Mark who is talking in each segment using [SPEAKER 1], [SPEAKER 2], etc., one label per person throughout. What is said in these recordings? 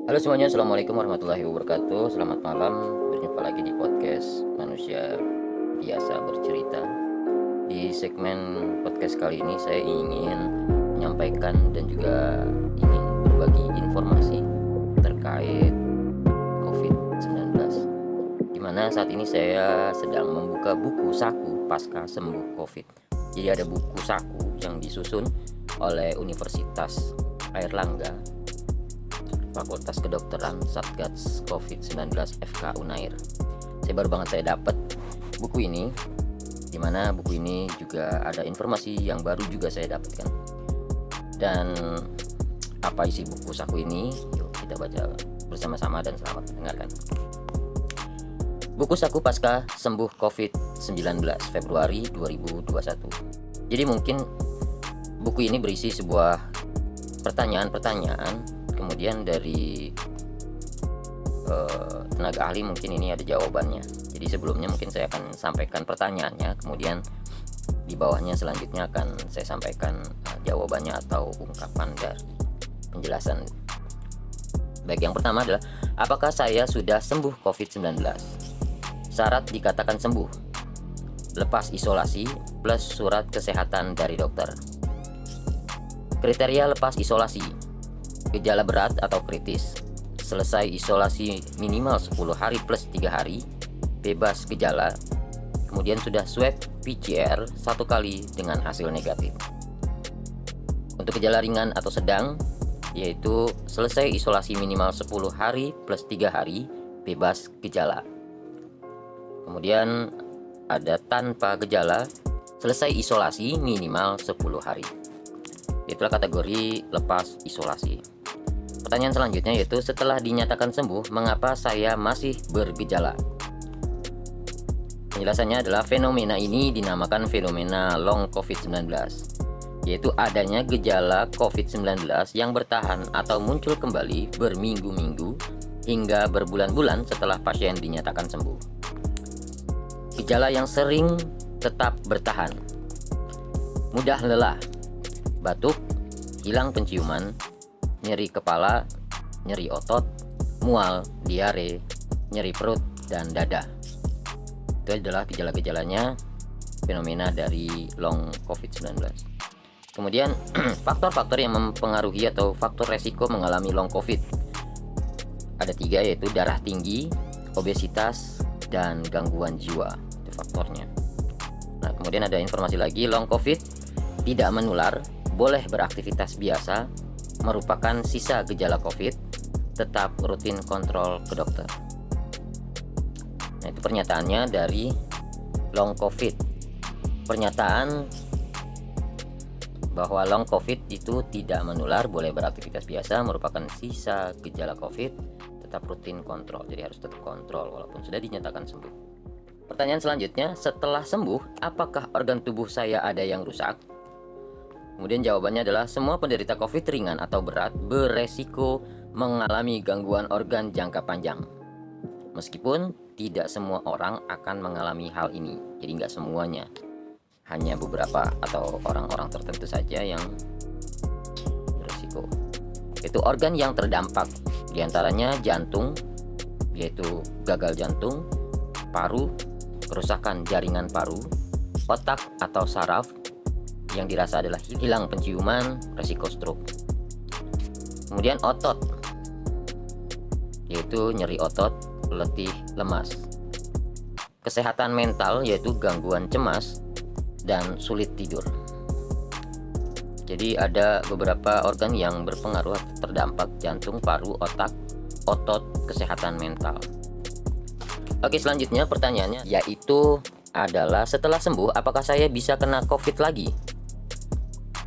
[SPEAKER 1] Halo semuanya, assalamualaikum warahmatullahi wabarakatuh. Selamat malam, berjumpa lagi di podcast Manusia Biasa Bercerita. Di segmen podcast kali ini saya ingin menyampaikan dan juga ingin berbagi informasi terkait COVID-19, di mana saat ini saya sedang membuka buku saku pasca sembuh COVID. Jadi ada buku saku yang disusun oleh Universitas Airlangga, Fakultas Kedokteran Satgas COVID-19 FK Unair. Saya dapat buku ini, di mana buku ini juga ada informasi yang baru juga saya dapatkan. Dan apa isi buku saku ini? Yuk kita baca bersama-sama dan selamat mendengarkan. Buku saku pasca sembuh COVID-19 Februari 2021. Jadi mungkin buku ini berisi sebuah pertanyaan-pertanyaan, kemudian dari tenaga ahli mungkin ini ada jawabannya. Jadi sebelumnya mungkin saya akan sampaikan pertanyaannya, kemudian di bawahnya selanjutnya akan saya sampaikan jawabannya atau ungkapan dari penjelasan. Baik, yang pertama adalah apakah saya sudah sembuh COVID-19? Syarat dikatakan sembuh: lepas isolasi plus surat kesehatan dari dokter. Kriteria lepas isolasi: gejala berat atau kritis, selesai isolasi minimal 10 hari plus 3 hari, bebas gejala, kemudian sudah swab PCR 1 kali dengan hasil negatif. Untuk gejala ringan atau sedang, yaitu selesai isolasi minimal 10 hari plus 3 hari, bebas gejala. Kemudian ada tanpa gejala, selesai isolasi minimal 10 hari. Itulah kategori lepas isolasi. Pertanyaan selanjutnya yaitu setelah dinyatakan sembuh, mengapa saya masih bergejala? Penjelasannya adalah fenomena ini dinamakan fenomena long COVID-19, yaitu adanya gejala COVID-19 yang bertahan atau muncul kembali berminggu-minggu hingga berbulan-bulan setelah pasien dinyatakan sembuh. Gejala yang sering tetap bertahan: mudah lelah, batuk, hilang penciuman, nyeri kepala, nyeri otot, mual, diare, nyeri perut, dan dada. Itu adalah gejala-gejalanya fenomena dari long COVID-19. Kemudian faktor-faktor yang mempengaruhi atau faktor resiko mengalami long COVID ada 3, yaitu darah tinggi, obesitas, dan gangguan jiwa. Itu faktornya. Nah, kemudian ada informasi lagi, long COVID tidak menular, boleh beraktivitas biasa, merupakan sisa gejala COVID, tetap rutin kontrol ke dokter. Nah, itu pernyataannya dari long COVID. Pernyataan bahwa long COVID itu tidak menular, boleh beraktivitas biasa, merupakan sisa gejala COVID, tetap rutin kontrol. Jadi harus tetap kontrol walaupun sudah dinyatakan sembuh. Pertanyaan selanjutnya, setelah sembuh, apakah organ tubuh saya ada yang rusak? Kemudian jawabannya adalah semua penderita COVID ringan atau berat beresiko mengalami gangguan organ jangka panjang. Meskipun tidak semua orang akan mengalami hal ini, jadi nggak semuanya, hanya beberapa atau orang-orang tertentu saja yang beresiko. Itu organ yang terdampak, diantaranya jantung, yaitu gagal jantung, paru, kerusakan jaringan paru, otak atau saraf, yang dirasa adalah hilang penciuman, resiko stroke. Kemudian otot, yaitu nyeri otot, letih, lemas. Kesehatan mental, yaitu gangguan cemas dan sulit tidur. Jadi ada beberapa organ yang berpengaruh terdampak: jantung, paru, otak, otot, kesehatan mental. Oke, selanjutnya pertanyaannya yaitu adalah setelah sembuh apakah saya bisa kena COVID lagi?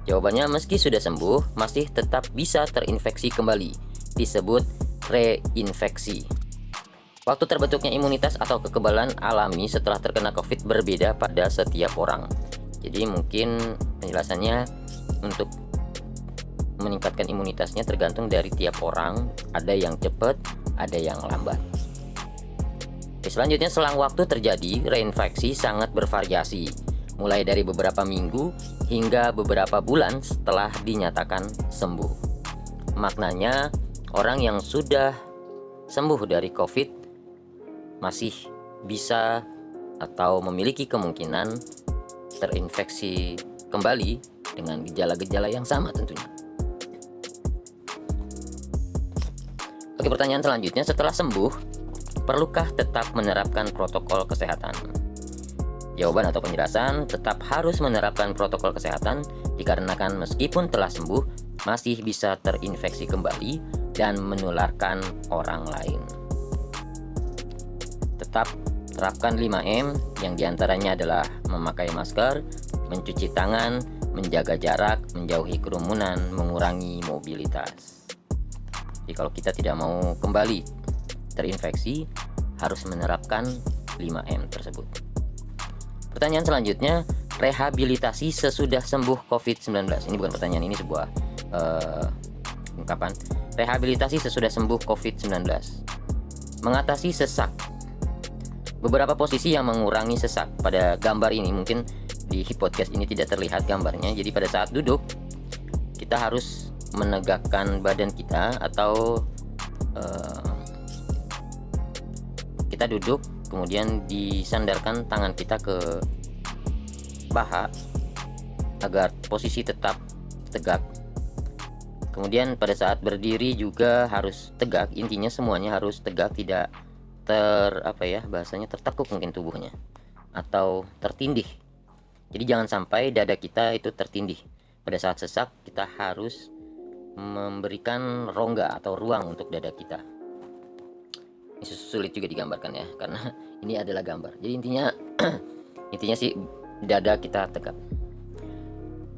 [SPEAKER 1] Jawabannya, meski sudah sembuh, masih tetap bisa terinfeksi kembali, disebut reinfeksi. Waktu terbentuknya imunitas atau kekebalan alami setelah terkena COVID berbeda pada setiap orang. Jadi mungkin penjelasannya untuk meningkatkan imunitasnya tergantung dari tiap orang, ada yang cepat, ada yang lambat. Selanjutnya, selang waktu terjadi reinfeksi sangat bervariasi, mulai dari beberapa minggu hingga beberapa bulan setelah dinyatakan sembuh. Maknanya, orang yang sudah sembuh dari COVID masih bisa atau memiliki kemungkinan terinfeksi kembali dengan gejala-gejala yang sama tentunya. Oke, pertanyaan selanjutnya, setelah sembuh, perlukah tetap menerapkan protokol kesehatan? Jawaban atau penjelasan, tetap harus menerapkan protokol kesehatan dikarenakan meskipun telah sembuh, masih bisa terinfeksi kembali dan menularkan orang lain. Tetap terapkan 5M yang diantaranya adalah memakai masker, mencuci tangan, menjaga jarak, menjauhi kerumunan, mengurangi mobilitas. Jadi kalau kita tidak mau kembali terinfeksi, harus menerapkan 5M tersebut. Pertanyaan selanjutnya, rehabilitasi sesudah sembuh COVID-19. Ini bukan pertanyaan, ini sebuah ungkapan. Rehabilitasi sesudah sembuh COVID-19. Mengatasi sesak. Beberapa posisi yang mengurangi sesak. Pada gambar ini, mungkin di podcast ini tidak terlihat gambarnya. Jadi pada saat duduk, kita harus menegakkan badan kita atau kita duduk, kemudian disandarkan tangan kita ke paha agar posisi tetap tegak. Kemudian pada saat berdiri juga harus tegak, intinya semuanya harus tegak, tidak bahasanya tertekuk mungkin tubuhnya atau tertindih. Jadi jangan sampai dada kita itu tertindih. Pada saat sesak kita harus memberikan rongga atau ruang untuk dada kita. Ini sulit juga digambarkan ya, karena ini adalah gambar. Jadi intinya sih dada kita tegak.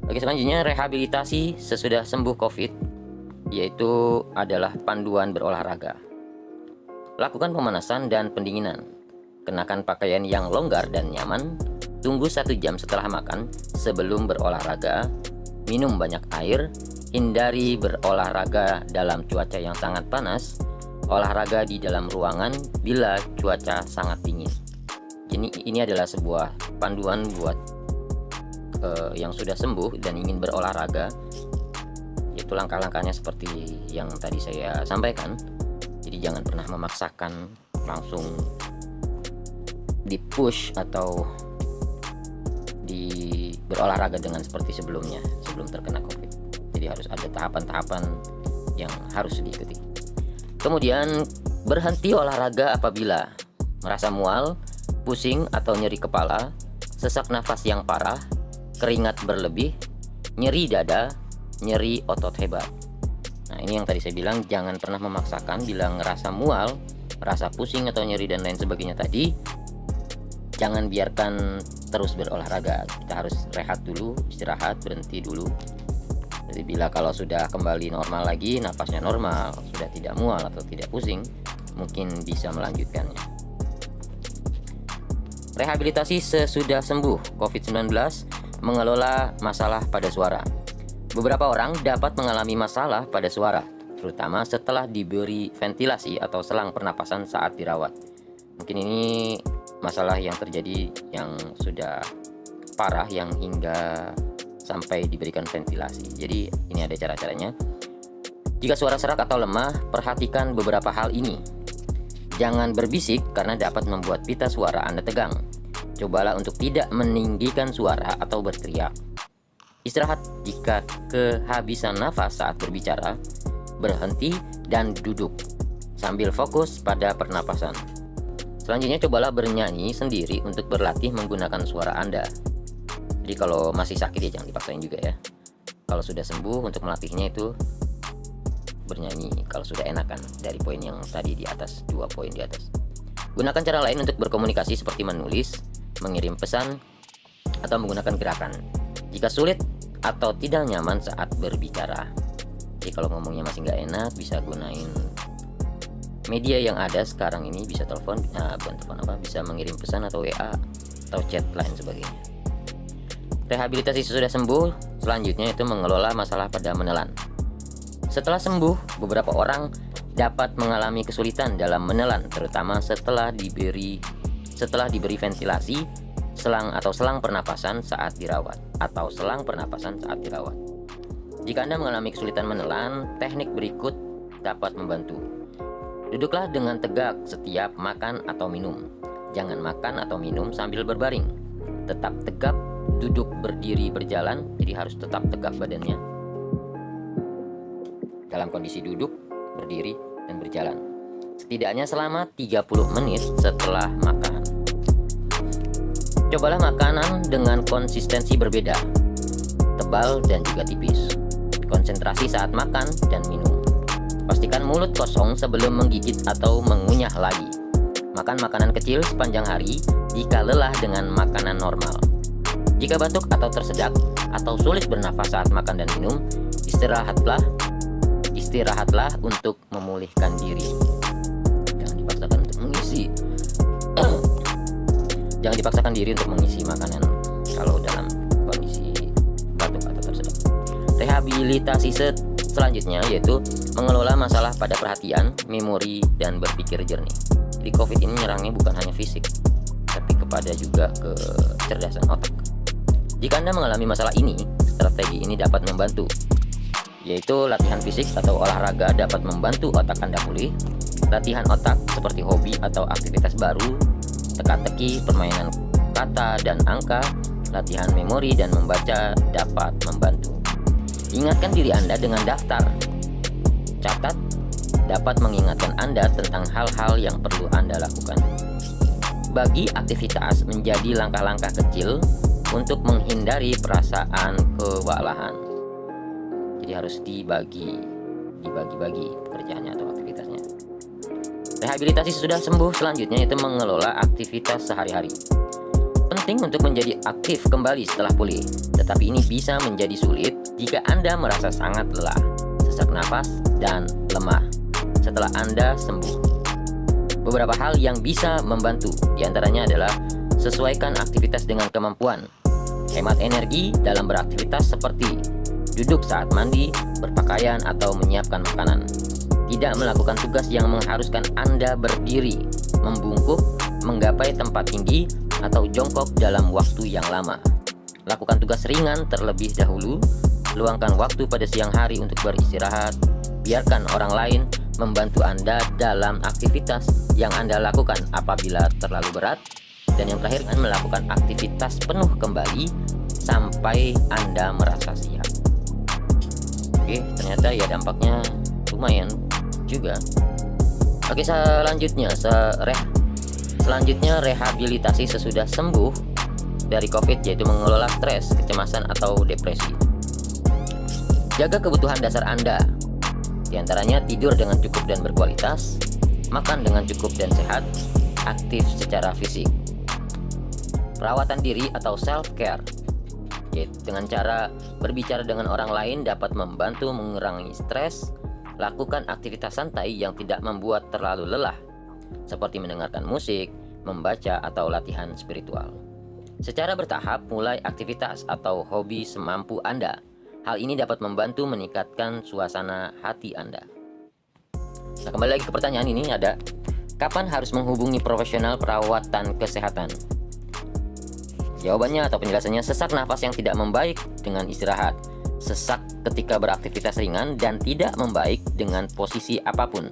[SPEAKER 1] Oke, selanjutnya rehabilitasi sesudah sembuh COVID, yaitu adalah panduan berolahraga. Lakukan pemanasan dan pendinginan. Kenakan pakaian yang longgar dan nyaman. Tunggu 1 jam setelah makan sebelum berolahraga. Minum banyak air. Hindari berolahraga dalam cuaca yang sangat panas. Olahraga di dalam ruangan bila cuaca sangat dingin. Ini adalah sebuah panduan buat yang sudah sembuh dan ingin berolahraga. Itu langkah-langkahnya seperti yang tadi saya sampaikan. Jadi jangan pernah memaksakan langsung di push atau di berolahraga dengan seperti sebelumnya, sebelum terkena COVID. Jadi harus ada tahapan-tahapan yang harus diikuti. Kemudian berhenti olahraga apabila merasa mual, pusing atau nyeri kepala, sesak nafas yang parah, keringat berlebih, nyeri dada, nyeri otot hebat. Nah, ini yang tadi saya bilang, jangan pernah memaksakan. Bila ngerasa mual, merasa pusing atau nyeri dan lain sebagainya tadi, jangan biarkan terus berolahraga. Kita harus rehat dulu, istirahat, berhenti dulu. Jadi bila kalau sudah kembali normal lagi, nafasnya normal, sudah tidak mual atau tidak pusing, mungkin bisa melanjutkannya. Rehabilitasi sesudah sembuh COVID-19, mengelola masalah pada suara. Beberapa orang dapat mengalami masalah pada suara, terutama setelah diberi ventilasi atau selang pernapasan saat dirawat. Mungkin ini masalah yang terjadi yang sudah parah, yang hingga sampai diberikan ventilasi. Jadi ini ada cara-caranya. Jika suara serak atau lemah, perhatikan beberapa hal ini. Jangan berbisik karena dapat membuat pita suara Anda tegang. Cobalah untuk tidak meninggikan suara atau berteriak. Istirahat jika kehabisan nafas saat berbicara. Berhenti dan duduk sambil fokus pada pernapasan. Selanjutnya, cobalah bernyanyi sendiri untuk berlatih menggunakan suara Anda. Jadi kalau masih sakit ya jangan dipaksain juga ya. Kalau sudah sembuh, untuk melatihnya itu bernyanyi. Kalau sudah enakan dari poin yang tadi di atas, 2 poin di atas. Gunakan cara lain untuk berkomunikasi seperti menulis, mengirim pesan, atau menggunakan gerakan jika sulit atau tidak nyaman saat berbicara. Jadi kalau ngomongnya masih nggak enak, bisa gunain media yang ada sekarang ini, bisa telepon, bisa mengirim pesan atau WA atau chat lain sebagainya. Rehabilitasi sesudah sembuh, selanjutnya itu mengelola masalah pada menelan. Setelah sembuh, beberapa orang dapat mengalami kesulitan dalam menelan, terutama setelah diberi ventilasi, selang pernapasan saat dirawat. Jika Anda mengalami kesulitan menelan, teknik berikut dapat membantu. Duduklah dengan tegak setiap makan atau minum. Jangan makan atau minum sambil berbaring. Tetap tegap, duduk, berdiri, berjalan, jadi harus tetap tegap badannya. Dalam kondisi duduk, berdiri, dan berjalan. Setidaknya selama 30 menit setelah makan. Cobalah makanan dengan konsistensi berbeda, tebal dan juga tipis. Konsentrasi saat makan dan minum. Pastikan mulut kosong sebelum menggigit atau mengunyah lagi. Makan makanan kecil sepanjang hari jika lelah dengan makanan normal. Jika batuk atau tersedak atau sulit bernafas saat makan dan minum, istirahatlah untuk memulihkan diri. Jangan dipaksakan untuk mengisi. Jangan dipaksakan diri untuk mengisi makanan kalau dalam kondisi batuk atau tersedak. Rehabilitasi selanjutnya yaitu mengelola masalah pada perhatian, memori, dan berpikir jernih. Jadi COVID ini menyerangnya bukan hanya fisik, tapi kepada juga kecerdasan otak. Jika Anda mengalami masalah ini, strategi ini dapat membantu, yaitu latihan fisik atau olahraga dapat membantu otak Anda pulih. Latihan otak seperti hobi atau aktivitas baru, teka-teki, permainan kata dan angka, latihan memori dan membaca dapat membantu. Ingatkan diri Anda dengan daftar. Catat dapat mengingatkan Anda tentang hal-hal yang perlu Anda lakukan. Bagi aktivitas menjadi langkah-langkah kecil untuk menghindari perasaan kewalahan. Jadi harus dibagi pekerjaannya atau aktivitasnya. Rehabilitasi sudah sembuh selanjutnya itu mengelola aktivitas sehari-hari. Penting untuk menjadi aktif kembali setelah pulih, tetapi ini bisa menjadi sulit jika Anda merasa sangat lelah, sesak napas, dan lemah setelah Anda sembuh. Beberapa hal yang bisa membantu diantaranya adalah sesuaikan aktivitas dengan kemampuan, hemat energi dalam beraktivitas seperti duduk saat mandi, berpakaian, atau menyiapkan makanan. Tidak melakukan tugas yang mengharuskan Anda berdiri, membungkuk, menggapai tempat tinggi, atau jongkok dalam waktu yang lama. Lakukan tugas ringan terlebih dahulu. Luangkan waktu pada siang hari untuk beristirahat. Biarkan orang lain membantu Anda dalam aktivitas yang Anda lakukan apabila terlalu berat. Dan yang terakhir, melakukan aktivitas penuh kembali sampai Anda merasa siap. Oke, ternyata ya dampaknya lumayan juga. Oke, selanjutnya rehabilitasi sesudah sembuh dari COVID yaitu mengelola stres, kecemasan, atau depresi. Jaga kebutuhan dasar Anda, diantaranya tidur dengan cukup dan berkualitas, makan dengan cukup dan sehat, aktif secara fisik. Perawatan diri atau self-care, yaitu dengan cara berbicara dengan orang lain dapat membantu mengurangi stres. Lakukan aktivitas santai yang tidak membuat terlalu lelah, seperti mendengarkan musik, membaca, atau latihan spiritual. Secara bertahap, mulai aktivitas atau hobi semampu Anda. Hal ini dapat membantu meningkatkan suasana hati Anda. Nah, kembali lagi ke pertanyaan ini ada, kapan harus menghubungi profesional perawatan kesehatan? Jawabannya atau penjelasannya, sesak nafas yang tidak membaik dengan istirahat, sesak ketika beraktivitas ringan dan tidak membaik dengan posisi apapun.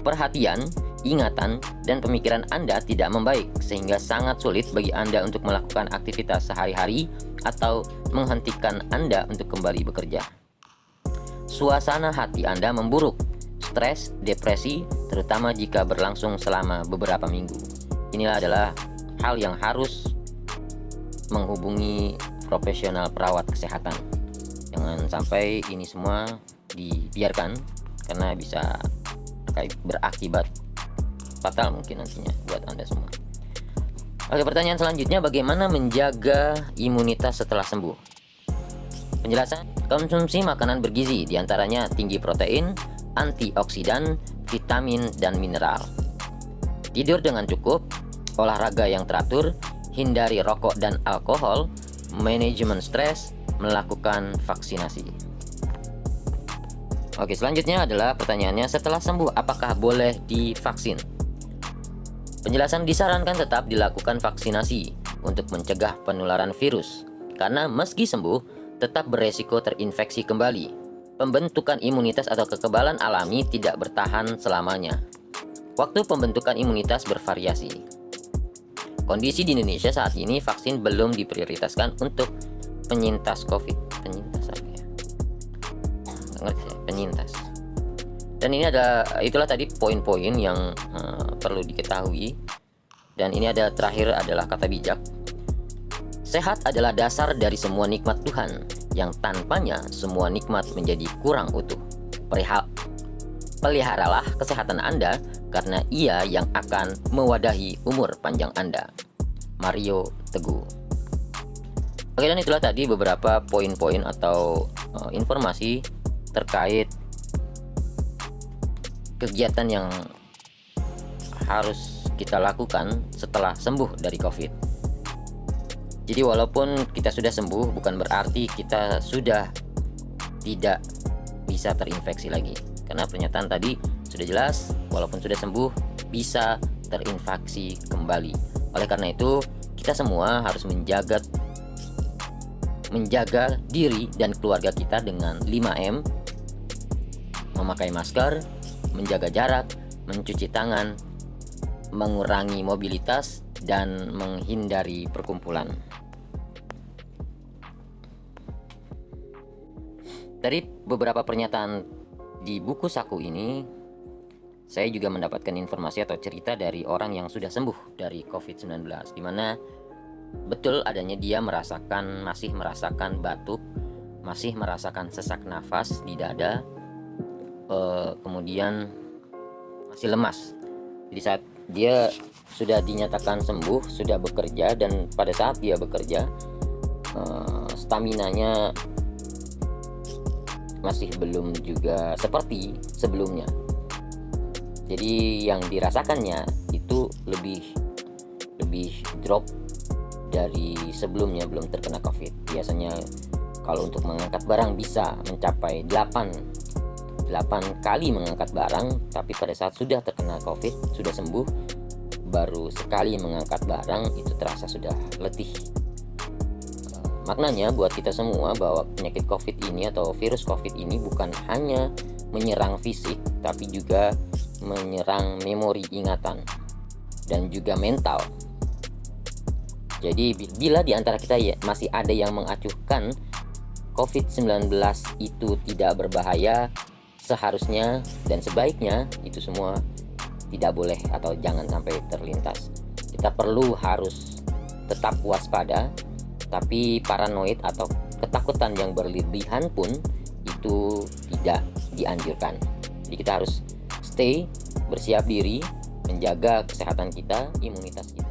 [SPEAKER 1] Perhatian, ingatan, dan pemikiran Anda tidak membaik sehingga sangat sulit bagi Anda untuk melakukan aktivitas sehari-hari atau menghentikan Anda untuk kembali bekerja. Suasana hati Anda memburuk, stres, depresi, terutama jika berlangsung selama beberapa minggu. Inilah adalah hal yang harus menghubungi profesional perawat kesehatan. Jangan sampai ini semua dibiarkan karena bisa berakibat fatal mungkin nantinya buat Anda semua. Oke, pertanyaan selanjutnya, bagaimana menjaga imunitas setelah sembuh? Penjelasan, konsumsi makanan bergizi diantaranya tinggi protein, antioksidan, vitamin, dan mineral. Tidur dengan cukup, olahraga yang teratur, hindari rokok dan alkohol, manajemen stres, melakukan vaksinasi. Oke, selanjutnya adalah pertanyaannya, setelah sembuh apakah boleh divaksin? Penjelasan, disarankan tetap dilakukan vaksinasi untuk mencegah penularan virus karena meski sembuh tetap beresiko terinfeksi kembali. Pembentukan imunitas atau kekebalan alami tidak bertahan selamanya. Waktu pembentukan imunitas bervariasi. Kondisi di Indonesia saat ini, vaksin belum diprioritaskan untuk penyintas COVID. Penyintas apa ya? Nggak ngerti ya, penyintas. Dan ini itulah tadi poin-poin yang perlu diketahui. Dan ini terakhir adalah kata bijak. Sehat adalah dasar dari semua nikmat Tuhan, yang tanpanya semua nikmat menjadi kurang utuh. Peliharalah kesehatan Anda, karena ia yang akan mewadahi umur panjang Anda. Mario Teguh. Oke, dan itulah tadi beberapa poin-poin atau informasi terkait kegiatan yang harus kita lakukan setelah sembuh dari COVID. Jadi walaupun kita sudah sembuh, bukan berarti kita sudah tidak bisa terinfeksi lagi. Karena pernyataan tadi sudah jelas, walaupun sudah sembuh bisa terinfeksi kembali. Oleh karena itu, kita semua harus menjaga diri dan keluarga kita dengan 5M: memakai masker, menjaga jarak, mencuci tangan, mengurangi mobilitas, dan menghindari perkumpulan. Dari beberapa pernyataan di buku saku ini, saya juga mendapatkan informasi atau cerita dari orang yang sudah sembuh dari COVID-19, di mana betul adanya dia masih merasakan batuk, masih merasakan sesak nafas di dada, kemudian masih lemas. Jadi saat dia sudah dinyatakan sembuh, sudah bekerja, dan pada saat dia bekerja, staminanya masih belum juga seperti sebelumnya. Jadi yang dirasakannya itu lebih drop dari sebelumnya belum terkena COVID. Biasanya kalau untuk mengangkat barang bisa mencapai 8 kali mengangkat barang, tapi pada saat sudah terkena COVID, sudah sembuh, baru sekali mengangkat barang itu terasa sudah letih. Maknanya buat kita semua bahwa penyakit COVID ini atau virus COVID ini bukan hanya menyerang fisik, tapi juga menyerang memori ingatan dan juga mental. Jadi bila di antara kita masih ada yang mengacuhkan COVID-19 itu tidak berbahaya, seharusnya dan sebaiknya itu semua tidak boleh atau jangan sampai terlintas. Kita harus tetap waspada, tapi paranoid atau ketakutan yang berlebihan pun itu tidak dianjurkan. Jadi kita harus bersiap diri, menjaga kesehatan kita, imunitas kita.